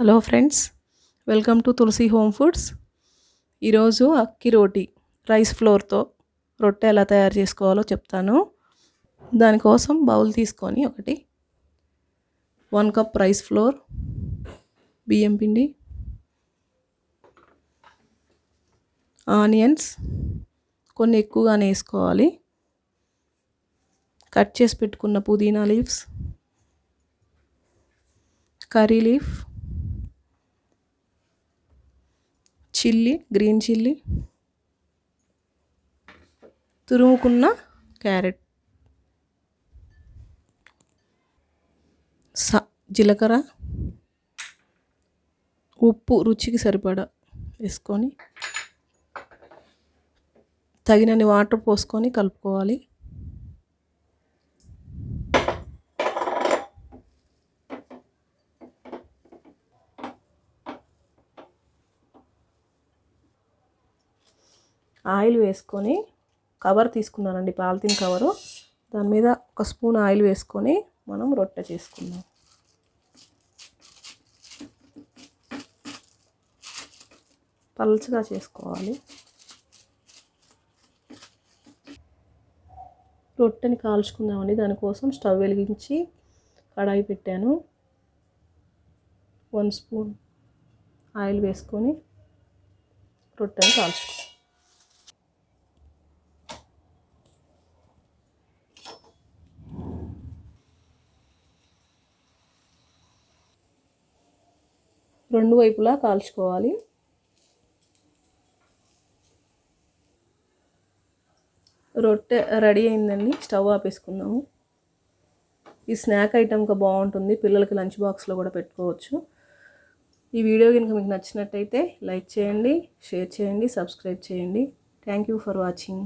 Hello friends, welcome to Tulasi home foods. ఈరోజు అక్కి రోటీ rice ఫ్లోర్తో రొట్టె ఎలా తయారు చేసుకోవాలో చెప్తాను. దానికోసం బౌల్ తీసుకొని 1 కప్ రైస్ ఫ్లోర్, బియ్యం పిండి, ఆనియన్స్ కొన్ని ఎక్కువగానే వేసుకోవాలి, కట్ చేసి పెట్టుకున్న పుదీనా leaves, curry leaf, chilli, green chilli, తురుముకున్న క్యారెట్, జీలకర్ర, ఉప్పు రుచికి సరిపడా వేసుకొని తగినన్ని వాటర్ పోసుకొని కలుపుకోవాలి. ఆయిల్ వేసుకొని కవర్ తీసుకున్నానండి, పాలిథిన్ కవరు. దాని మీద 1 స్పూన్ ఆయిల్ వేసుకొని మనం రొట్టె చేసుకుందాం. పల్చగా చేసుకోవాలి. రొట్టెని కాల్చుకుందామండి. దానికోసం స్టవ్ వెలిగించి కడాయి పెట్టాను. 1 స్పూన్ ఆయిల్ వేసుకొని రొట్టెని కాల్చుకుందాం. రెండు వైపులా కాల్చుకోవాలి. రొట్టె రెడీ అయిందండి. స్టవ్ ఆపేసుకుందాము. ఈ స్నాక్ ఐటమ్గా బాగుంటుంది, పిల్లలకి లంచ్ బాక్స్లో కూడా పెట్టుకోవచ్చు. ఈ వీడియో కనుక మీకు నచ్చినట్టయితే లైక్ చేయండి, షేర్ చేయండి, సబ్స్క్రైబ్ చేయండి. Thank you for watching.